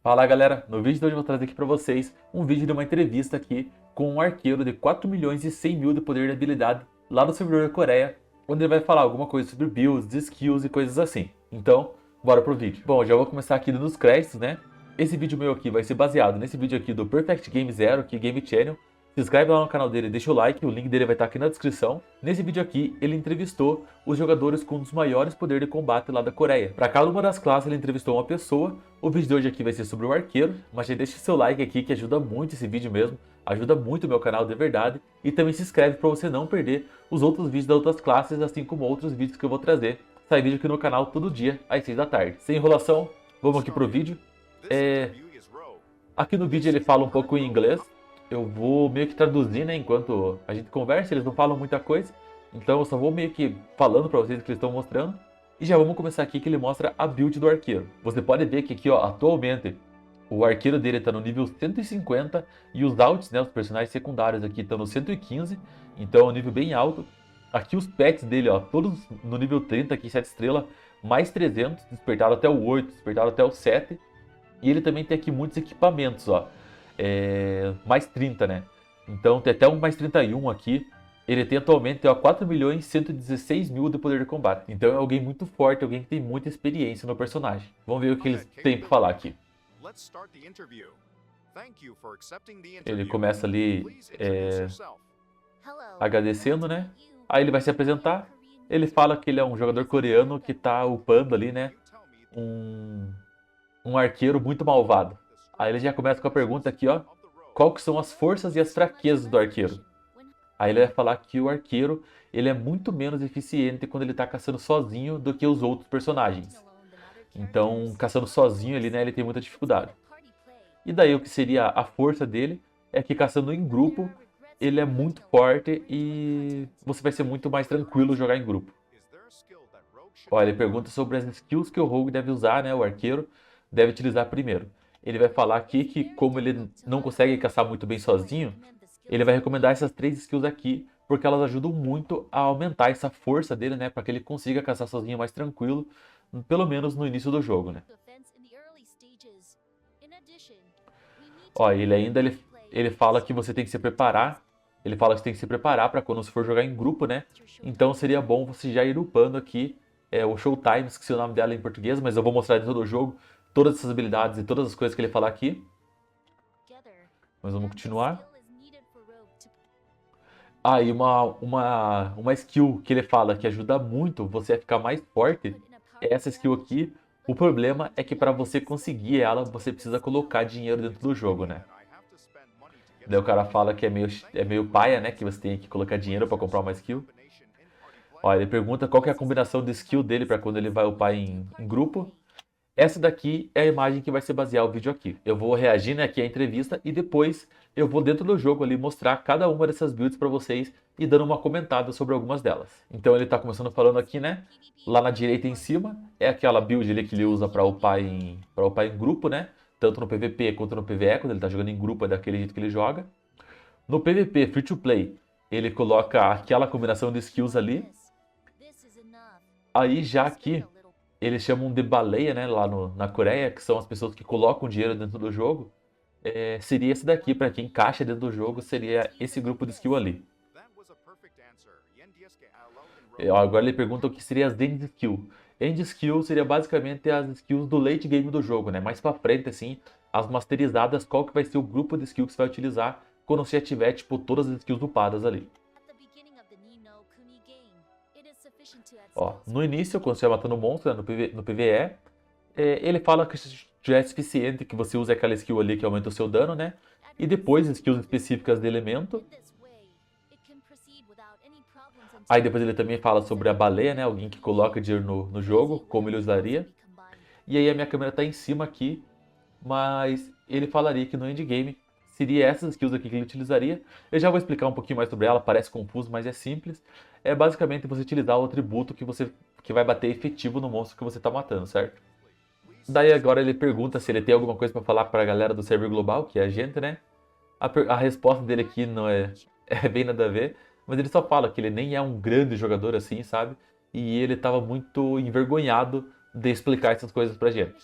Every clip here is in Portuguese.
Fala galera, no vídeo de hoje eu vou trazer aqui pra vocês um vídeo de uma entrevista aqui com um arqueiro de 4 milhões e 100 mil de poder de habilidade lá no servidor da Coreia, onde ele vai falar alguma coisa sobre builds, skills e coisas assim. Então, bora pro vídeo. Bom, já vou começar aqui nos créditos, né? Esse vídeo meu aqui vai ser baseado nesse vídeo aqui do Perfect Game Zero, aqui Game Channel. Se inscreve lá no canal dele, deixa o like, o link dele vai estar aqui na descrição. Nesse vídeo aqui, ele entrevistou os jogadores com um dos maiores poderes de combate lá da Coreia. Para cada uma das classes, ele entrevistou uma pessoa. O vídeo de hoje aqui vai ser sobre o arqueiro, mas já deixa seu like aqui que ajuda muito esse vídeo mesmo, ajuda muito o meu canal de verdade. E também se inscreve para você não perder os outros vídeos das outras classes, assim como outros vídeos que eu vou trazer. Sai vídeo aqui no canal todo dia, às 6 da tarde. Sem enrolação, vamos aqui pro vídeo. Aqui no vídeo ele fala um pouco em inglês. Eu vou meio que traduzir, né, enquanto a gente conversa, eles não falam muita coisa. Então eu só vou meio que falando pra vocês o que eles estão mostrando. E já vamos começar aqui que ele mostra a build do arqueiro. Você pode ver que aqui, ó, atualmente, o arqueiro dele está no nível 150 e os alts, né, os personagens secundários aqui estão no 115. Então é um nível bem alto. Aqui os pets dele, ó, todos no nível 30, aqui 7 estrelas, mais 300, despertado até o 8, despertado até o 7. E ele também tem aqui muitos equipamentos, ó. Mais 30, né? Então tem até um mais 31 aqui. Ele tem atualmente 4 milhões e 116 mil de poder de combate. Então é alguém muito forte, alguém que tem muita experiência no personagem. Vamos ver o que eles têm para falar aqui. Ele começa ali agradecendo, né? Aí ele vai se apresentar. Ele fala que ele é um jogador coreano que tá upando ali, né? Um arqueiro muito malvado. Aí ele já começa com a pergunta aqui, ó. Qual que são as forças e as fraquezas do arqueiro? Aí ele vai falar que o arqueiro, ele é muito menos eficiente quando ele tá caçando sozinho do que os outros personagens. Então, caçando sozinho ali, né, ele tem muita dificuldade. E daí o que seria a força dele é que caçando em grupo, ele é muito forte e você vai ser muito mais tranquilo jogar em grupo. Olha, ele pergunta sobre as skills que o rogue deve usar, né, o arqueiro deve utilizar primeiro. Ele vai falar aqui que como ele não consegue caçar muito bem sozinho, ele vai recomendar essas 3 skills aqui, porque elas ajudam muito a aumentar essa força dele, né, para que ele consiga caçar sozinho mais tranquilo, pelo menos no início do jogo, né. Ó, ele fala que você tem que se preparar, ele fala que você tem que se preparar para quando você for jogar em grupo, né. Então seria bom você já ir upando aqui o Showtime, esqueci o nome dela em português, mas eu vou mostrar dentro do jogo todas essas habilidades e todas as coisas que ele falar aqui. Mas vamos continuar. E uma skill que ele fala que ajuda muito você a ficar mais forte é essa skill aqui. O problema é que para você conseguir ela, você precisa colocar dinheiro dentro do jogo, né? Daí o cara fala que é meio paia, né? Que você tem que colocar dinheiro para comprar uma skill. Ó, ele pergunta qual que é a combinação de skill dele para quando ele vai upar em grupo. Essa daqui é a imagem que vai se basear o vídeo aqui. Eu vou reagir, né, aqui à entrevista e depois eu vou dentro do jogo ali mostrar cada uma dessas builds para vocês e dando uma comentada sobre algumas delas. Então ele está começando falando aqui, né? Lá na direita em cima é aquela build ali que ele usa para upar em grupo, né? Tanto no PVP quanto no PvE, quando ele está jogando em grupo é daquele jeito que ele joga. No PVP Free to Play, ele coloca aquela combinação de skills ali. Aí já aqui eles chamam de baleia, né, lá na Coreia, que são as pessoas que colocam dinheiro dentro do jogo. Seria esse daqui, para quem encaixa dentro do jogo, seria esse grupo de skill ali. Agora ele pergunta o que seria as End Skill. End Skill seria basicamente as skills do late game do jogo, né? Mais pra frente, assim, as masterizadas, qual que vai ser o grupo de skill que você vai utilizar quando você já tiver, tipo, todas as skills upadas ali. Ó, no início, quando você vai matando monstro, né, no PvE, ele fala que já é suficiente que você use aquela skill ali que aumenta o seu dano, né? E depois skills específicas de elemento. Aí depois ele também fala sobre a baleia, né? Alguém que coloca dinheiro no jogo, como ele usaria. E aí a minha câmera tá em cima aqui, mas ele falaria que no endgame seria essas skills aqui que ele utilizaria. Eu já vou explicar um pouquinho mais sobre ela, parece confuso, mas é simples. É basicamente você utilizar o atributo que vai bater efetivo no monstro que você está matando, certo? Daí agora ele pergunta se ele tem alguma coisa para falar para a galera do server global, que é a gente, né? A resposta dele aqui não é bem nada a ver, mas ele só fala que ele nem é um grande jogador assim, sabe? E ele estava muito envergonhado de explicar essas coisas pra gente.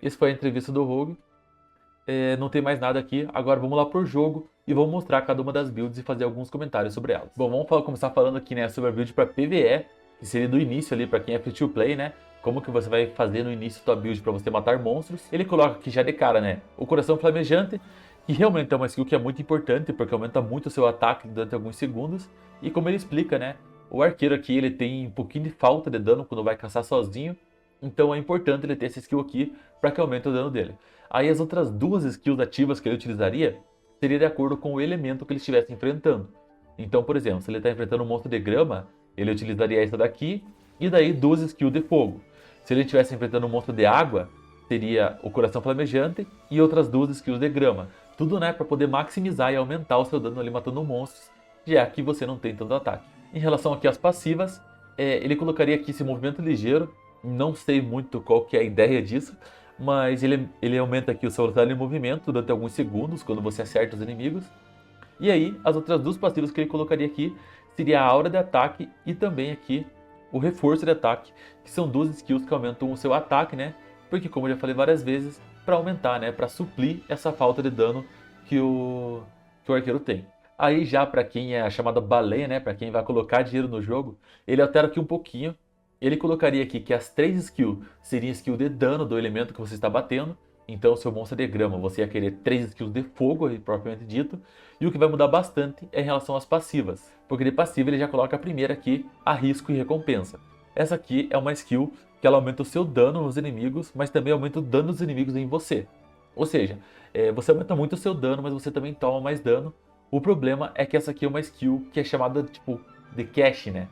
Esse foi a entrevista do Rogue. Não tem mais nada aqui. Agora vamos lá pro jogo e vamos mostrar cada uma das builds e fazer alguns comentários sobre elas. Bom, vamos começar falando aqui, né, sobre a build para PvE, que seria do início ali para quem é free to play, né? Como que você vai fazer no início da tua build para você matar monstros. Ele coloca aqui já de cara, né, o coração flamejante, que realmente é uma skill que é muito importante porque aumenta muito o seu ataque durante alguns segundos. E como ele explica, né, o arqueiro aqui ele tem um pouquinho de falta de dano quando vai caçar sozinho. Então é importante ele ter essa skill aqui para que aumente o dano dele. Aí as outras duas skills ativas que ele utilizaria seria de acordo com o elemento que ele estivesse enfrentando. Então, por exemplo, se ele está enfrentando um monstro de grama, ele utilizaria essa daqui e daí duas skills de fogo. Se ele estivesse enfrentando um monstro de água, seria o coração flamejante e outras duas skills de grama. Tudo, né, para poder maximizar e aumentar o seu dano ali matando monstros, já que você não tem tanto ataque. Em relação aqui às passivas, ele colocaria aqui esse movimento ligeiro. Não sei muito qual que é a ideia disso, mas ele aumenta aqui o seu velocidade de movimento durante alguns segundos, quando você acerta os inimigos. E aí, as outras duas passivas que ele colocaria aqui seria a aura de ataque e também aqui o reforço de ataque, que são duas skills que aumentam o seu ataque, né? Porque como eu já falei várias vezes, para aumentar, né? Para suplir essa falta de dano que o arqueiro tem. Aí já para quem é a chamada baleia, né? Para quem vai colocar dinheiro no jogo, ele altera aqui um pouquinho. Ele colocaria aqui que as três skills seriam skill de dano do elemento que você está batendo. Então, seu monstro de grama, você ia querer 3 skills de fogo, propriamente dito. E o que vai mudar bastante é em relação às passivas. Porque de passiva ele já coloca a primeira aqui, a risco e recompensa. Essa aqui é uma skill que ela aumenta o seu dano nos inimigos, mas também aumenta o dano dos inimigos em você. Ou seja, você aumenta muito o seu dano, mas você também toma mais dano. O problema é que essa aqui é uma skill que é chamada tipo de cache, né?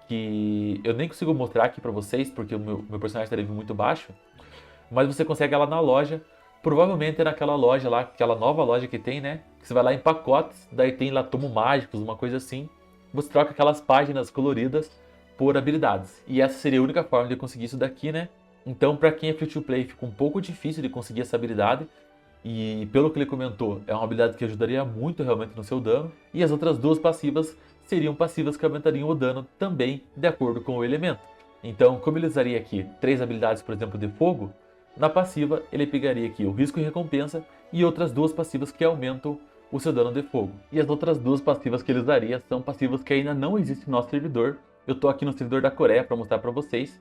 Que eu nem consigo mostrar aqui pra vocês, porque o meu personagem está nível muito baixo. Mas você consegue ela na loja, provavelmente é naquela loja lá, aquela nova loja que tem, né? Que você vai lá em pacotes, daí tem lá tomos mágicos, uma coisa assim. Você troca aquelas páginas coloridas por habilidades. E essa seria a única forma de conseguir isso daqui, né? Então, pra quem é free to play, fica um pouco difícil de conseguir essa habilidade. E pelo que ele comentou, é uma habilidade que ajudaria muito realmente no seu dano. E as outras duas passivas seriam passivas que aumentariam o dano também de acordo com o elemento. Então, como ele usaria aqui 3 habilidades, por exemplo, de fogo, na passiva ele pegaria aqui o risco e recompensa e outras duas passivas que aumentam o seu dano de fogo. E as outras duas passivas que ele usaria são passivas que ainda não existem no nosso servidor. Eu estou aqui no servidor da Coreia para mostrar para vocês.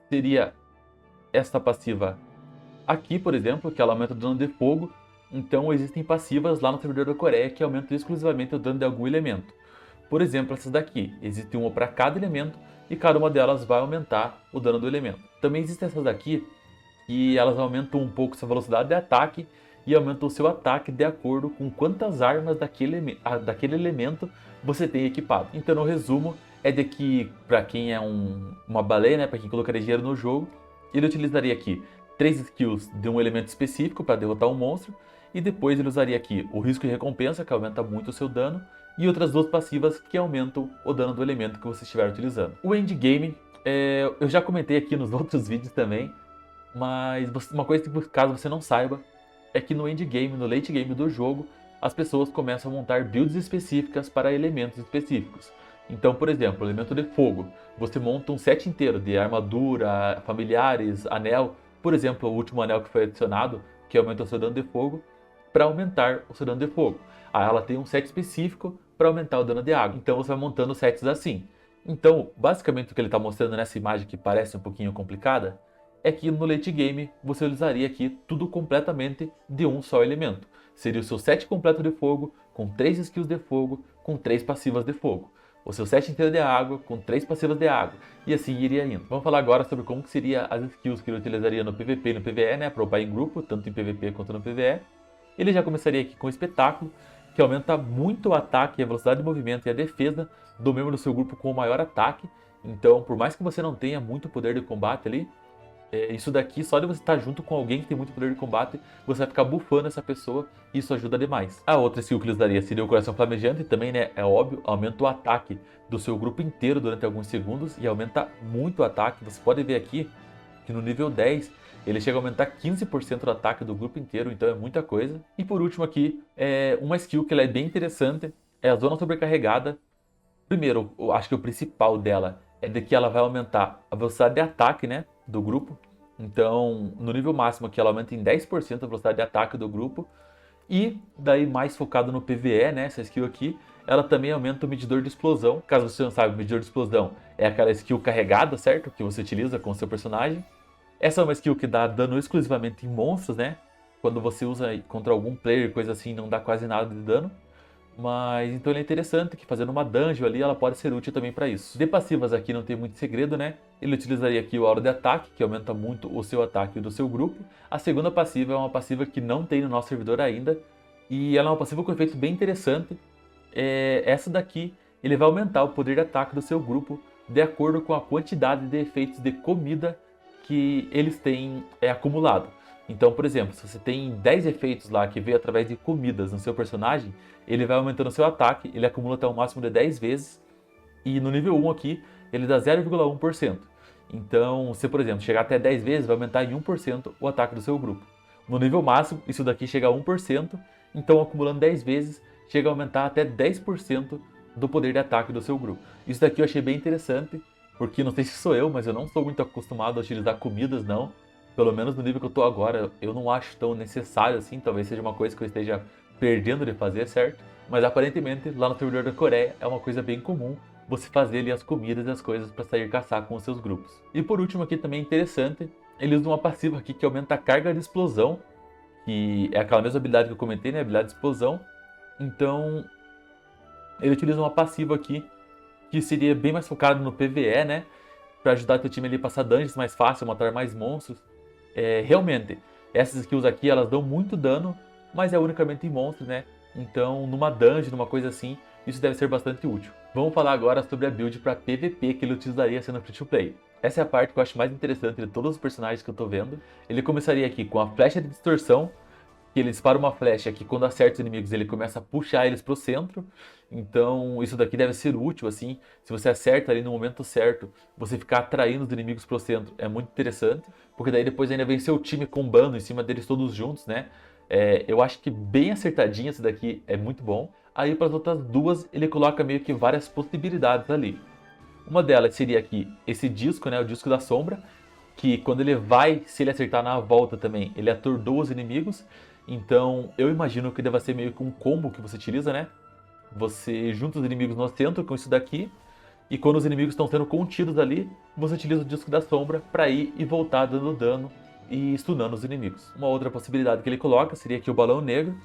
Seria esta passiva aqui, por exemplo, que ela aumenta o dano de fogo. Então existem passivas lá no servidor da Coreia que aumentam exclusivamente o dano de algum elemento. Por exemplo, essas daqui. Existe uma para cada elemento e cada uma delas vai aumentar o dano do elemento. Também existem essas daqui que elas aumentam um pouco sua velocidade de ataque e aumentam o seu ataque de acordo com quantas armas daquele elemento você tem equipado. Então, no resumo, é de que para quem é uma baleia, né, para quem colocaria dinheiro no jogo, ele utilizaria aqui 3 skills de um elemento específico para derrotar um monstro e depois ele usaria aqui o risco e recompensa, que aumenta muito o seu dano, e outras duas passivas que aumentam o dano do elemento que você estiver utilizando. O endgame, eu já comentei aqui nos outros vídeos também, mas uma coisa que caso você não saiba, é que no endgame, no late game do jogo, as pessoas começam a montar builds específicas para elementos específicos. Então, por exemplo, o elemento de fogo, você monta um set inteiro de armadura, familiares, anel, por exemplo, o último anel que foi adicionado, que aumenta o seu dano de fogo, para aumentar o seu dano de fogo. Aí ela tem um set específico para aumentar o dano de água. Então você vai montando sets assim. Então, basicamente o que ele está mostrando nessa imagem que parece um pouquinho complicada, é que no late game você usaria aqui tudo completamente de um só elemento. Seria o seu set completo de fogo, com 3 skills de fogo, com 3 passivas de fogo. O seu set inteiro de água, com 3 passivas de água. E assim iria indo. Vamos falar agora sobre como que seria as skills que ele utilizaria no PVP e no PVE, né? Para upar em grupo, tanto em PVP quanto no PVE. Ele já começaria aqui com o espetáculo, que aumenta muito o ataque, a velocidade de movimento e a defesa do membro do seu grupo com o maior ataque. Então, por mais que você não tenha muito poder de combate ali, isso daqui, só de você estar junto com alguém que tem muito poder de combate, você vai ficar buffando essa pessoa e isso ajuda demais. A outra skill que eles daria seria o coração flamejante, também, né, é óbvio, aumenta o ataque do seu grupo inteiro durante alguns segundos e aumenta muito o ataque. Você pode ver aqui que no nível 10 ele chega a aumentar 15% do ataque do grupo inteiro, então é muita coisa. E por último aqui, uma skill que ela é bem interessante, é a zona sobrecarregada. Primeiro, eu acho que o principal dela é de que ela vai aumentar a velocidade de ataque, né, do grupo. Então, no nível máximo aqui, ela aumenta em 10% a velocidade de ataque do grupo. E daí mais focado no PvE, né, essa skill aqui, ela também aumenta o medidor de explosão. Caso você não saiba, o medidor de explosão é aquela skill carregada, certo? Que você utiliza com o seu personagem. Essa é uma skill que dá dano exclusivamente em monstros, né? Quando você usa contra algum player, coisa assim, não dá quase nada de dano. Mas então ele é interessante que fazendo uma dungeon ali, ela pode ser útil também para isso. De passivas aqui não tem muito segredo, né? Ele utilizaria aqui o aura de ataque, que aumenta muito o seu ataque e do seu grupo. A segunda passiva é uma passiva que não tem no nosso servidor ainda. E ela é uma passiva com um efeito bem interessante. Essa daqui, ele vai aumentar o poder de ataque do seu grupo de acordo com a quantidade de efeitos de comida que eles têm acumulado. Então, por exemplo, se você tem 10 efeitos lá que veio através de comidas no seu personagem, ele vai aumentando o seu ataque, ele acumula até um máximo de 10 vezes, e no nível 1 aqui, ele dá 0,1%. Então, se por exemplo, chegar até 10 vezes, vai aumentar em 1% o ataque do seu grupo. No nível máximo, isso daqui chega a 1%, então acumulando 10 vezes, chega a aumentar até 10% do poder de ataque do seu grupo. Isso daqui eu achei bem interessante, porque não sei se sou eu, mas eu não sou muito acostumado a utilizar comidas, não. Pelo menos no nível que eu tô agora, eu não acho tão necessário assim, talvez seja uma coisa que eu esteja perdendo de fazer, certo? Mas aparentemente, lá no servidor da Coreia, é uma coisa bem comum você fazer ali as comidas e as coisas para sair caçar com os seus grupos. E por último aqui também é interessante, ele usa uma passiva aqui que aumenta a carga de explosão, que é aquela mesma habilidade que eu comentei, né? Habilidade de explosão. Então, ele utiliza uma passiva aqui que seria bem mais focado no PvE, né? Para ajudar teu time ali a passar dungeons mais fácil, matar mais monstros. Realmente, essas skills aqui, elas dão muito dano, mas é unicamente em monstros, né? Então, numa dungeon, numa coisa assim, isso deve ser bastante útil. Vamos falar agora sobre a build para PVP que ele utilizaria sendo free to play. Essa é a parte que eu acho mais interessante de todos os personagens que eu tô vendo. Ele começaria aqui com a flecha de distorção, que ele dispara uma flecha que quando acerta os inimigos ele começa a puxar eles pro centro. Então isso daqui deve ser útil, assim, se você acerta ali no momento certo, você ficar atraindo os inimigos pro centro é muito interessante, porque daí depois ainda vem seu time combando em cima deles todos juntos, né? Eu acho que bem acertadinho esse daqui é muito bom. Aí para as outras duas ele coloca meio que várias possibilidades ali. Uma delas seria aqui esse disco, né, o disco da sombra, que quando ele vai, se ele acertar na volta também, ele atordoa os inimigos. Então eu imagino que deva ser meio que um combo que você utiliza, né? Você junta os inimigos no centro com isso daqui, e quando os inimigos estão sendo contidos ali, você utiliza o disco da sombra para ir e voltar dando dano e stunando os inimigos. Uma outra possibilidade que ele coloca seria aqui o balão negro,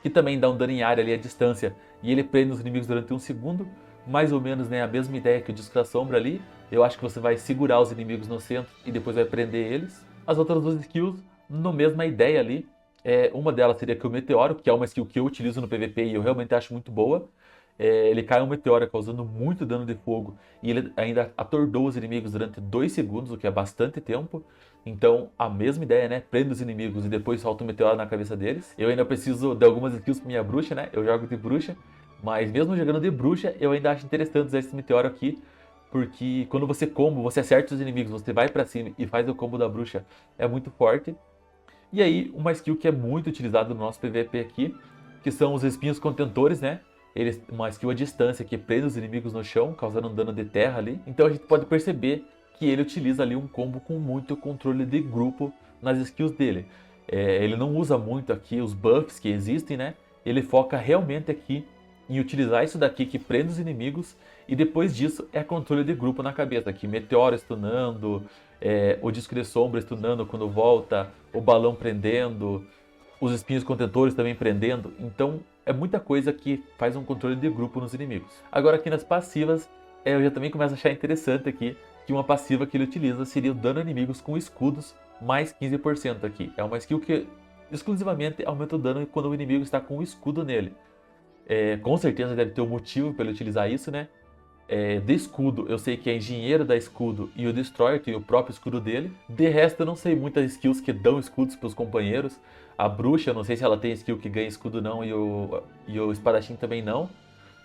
que também dá um dano em área ali à distância, e ele prende os inimigos durante um segundo, mais ou menos, né, a mesma ideia que o disco da sombra ali. Eu acho que você vai segurar os inimigos no centro e depois vai prender eles. As outras duas skills, na mesma ideia ali. Uma delas seria que o meteoro, que é uma skill que eu utilizo no PVP e eu realmente acho muito boa. Ele cai um meteoro causando muito dano de fogo e ele ainda atordoa os inimigos durante 2 segundos, o que é bastante tempo. Então, a mesma ideia, né? Prende os inimigos e depois solta um meteoro na cabeça deles. Eu ainda preciso de algumas skills com minha bruxa, né? Eu jogo de bruxa, mas mesmo jogando de bruxa, eu ainda acho interessante usar esse meteoro aqui, porque quando você combo, você acerta os inimigos, você vai pra cima e faz o combo da bruxa, é muito forte. E aí, uma skill que é muito utilizada no nosso PVP aqui, que são os espinhos contentores, né? Uma skill à distância que prende os inimigos no chão, causando um dano de terra ali. Então a gente pode perceber que ele utiliza ali um combo com muito controle de grupo nas skills dele. Ele não usa muito aqui os buffs que existem, né? Ele foca realmente aqui em utilizar isso daqui que prende os inimigos, e depois disso é controle de grupo na cabeça, aqui meteoro stunando, o disco de sombra stunando quando volta, o balão prendendo, os espinhos contentores também prendendo. Então é muita coisa que faz um controle de grupo nos inimigos. Agora aqui nas passivas, eu já também começo a achar interessante aqui que uma passiva que ele utiliza seria o dano a inimigos com escudos mais 15% aqui. É uma skill que exclusivamente aumenta o dano quando o inimigo está com um escudo nele. Com certeza deve ter um motivo para ele utilizar isso, né? De escudo, eu sei que é engenheiro da escudo e o Destroyer tem o próprio escudo dele. De resto, eu não sei muitas skills que dão escudos para os companheiros. A bruxa, eu não sei se ela tem skill que ganha escudo não, e o espadachim também não.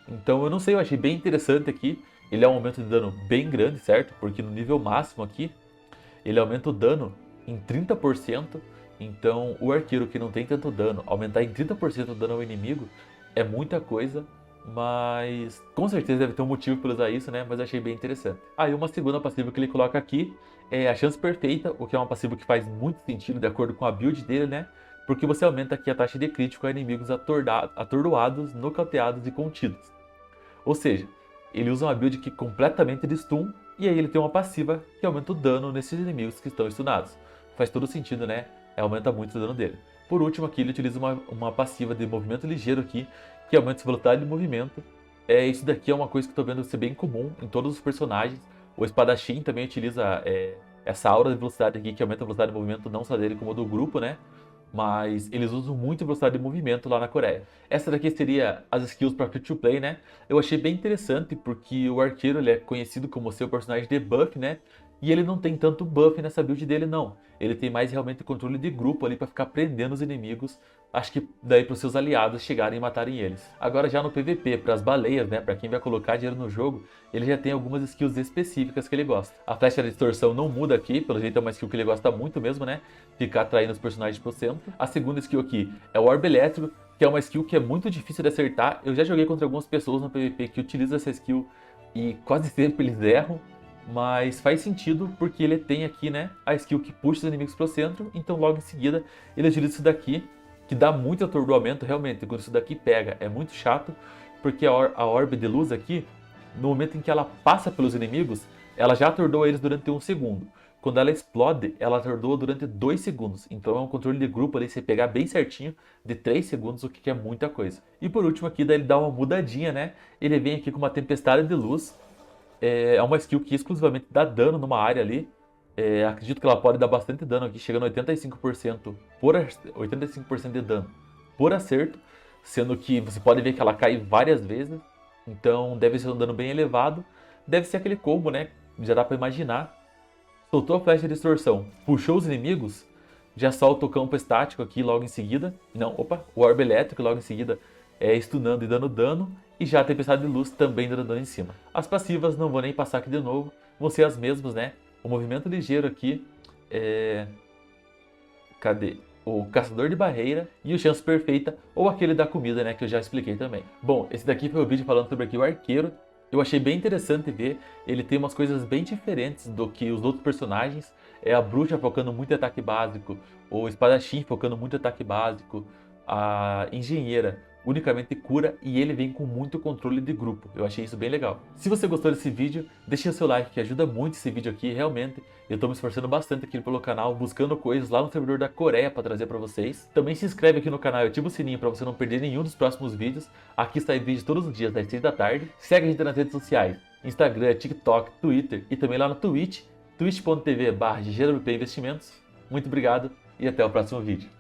Então eu não sei, eu achei bem interessante aqui. Ele é um aumento de dano bem grande, certo? Porque no nível máximo aqui, ele aumenta o dano em 30%. Então o arqueiro que não tem tanto dano, aumentar em 30% o dano ao inimigo é muita coisa. Mas com certeza deve ter um motivo para usar isso, né? Mas eu achei bem interessante. Aí uma segunda passiva que ele coloca aqui é a chance perfeita, o que é uma passiva que faz muito sentido de acordo com a build dele, né? Porque você aumenta aqui a taxa de crítico a inimigos atordoados, nocauteados e contidos. Ou seja, ele usa uma build que completamente de stun, e aí ele tem uma passiva que aumenta o dano nesses inimigos que estão stunados. Faz todo sentido, né? Aumenta muito o dano dele. Por último aqui ele utiliza uma passiva de movimento ligeiro aqui, que aumenta sua velocidade de movimento. Isso daqui é uma coisa que eu estou vendo ser bem comum em todos os personagens. O espadachim também utiliza essa aura de velocidade aqui, que aumenta a velocidade de movimento não só dele como do grupo, né? Mas eles usam muito velocidade de movimento lá na Coreia. Essa daqui seria as skills para free to play, né? Eu achei bem interessante porque o arqueiro ele é conhecido como seu personagem de buff, né? E ele não tem tanto buff nessa build dele não. Ele tem mais realmente controle de grupo ali para ficar prendendo os inimigos. Acho que daí para os seus aliados chegarem e matarem eles. Agora já no PVP, para as baleias, né? Para quem vai colocar dinheiro no jogo, ele já tem algumas skills específicas que ele gosta. A flecha de distorção não muda aqui, pelo jeito é uma skill que ele gosta muito mesmo, né? Ficar atraindo os personagens pro centro. A segunda skill aqui é o orbe elétrico, que é uma skill que é muito difícil de acertar. Eu já joguei contra algumas pessoas no PVP que utilizam essa skill e quase sempre eles erram. Mas faz sentido porque ele tem aqui, né, a skill que puxa os inimigos pro centro. Então logo em seguida ele utiliza isso daqui, que dá muito atordoamento realmente. Quando isso daqui pega é muito chato, porque a orbe de luz aqui, no momento em que ela passa pelos inimigos, ela já atordoa eles durante 1 segundo. Quando ela explode, ela atordoa durante 2 segundos. Então é um controle de grupo ali, você pegar bem certinho, de 3 segundos, o que é muita coisa. E por último aqui, daí ele dá uma mudadinha, né? Ele vem aqui com uma tempestade de luz. É uma skill que exclusivamente dá dano numa área ali. Acredito que ela pode dar bastante dano aqui, chegando a 85% de dano por acerto. Sendo que você pode ver que ela cai várias vezes. Então deve ser um dano bem elevado. Deve ser aquele combo, né? Já dá pra imaginar. Soltou a flecha de distorção, puxou os inimigos, já solta o campo estático aqui logo em seguida. Não, opa, o orbe elétrico logo em seguida stunando e dando dano. E já a tempestade de luz também dando dano em cima. As passivas não vou nem passar aqui de novo, vão ser as mesmas, né? O movimento ligeiro aqui Cadê? O caçador de barreira e o chance perfeita, ou aquele da comida, né, que eu já expliquei também. Bom, esse daqui foi o vídeo falando sobre aqui o arqueiro. Eu achei bem interessante ver, ele tem umas coisas bem diferentes do que os outros personagens. A bruxa focando muito em ataque básico, o espadachim focando muito em ataque básico, a engenheira unicamente cura e ele vem com muito controle de grupo. Eu achei isso bem legal. Se você gostou desse vídeo, deixe o seu like que ajuda muito esse vídeo aqui, realmente. Eu estou me esforçando bastante aqui pelo canal, buscando coisas lá no servidor da Coreia para trazer para vocês. Também se inscreve aqui no canal e ativa o sininho para você não perder nenhum dos próximos vídeos. Aqui está em vídeo todos os dias das 6 da tarde. Segue a gente nas redes sociais, Instagram, TikTok, Twitter e também lá no Twitch, twitch.tv/GWP Investimentos. Muito obrigado e até o próximo vídeo.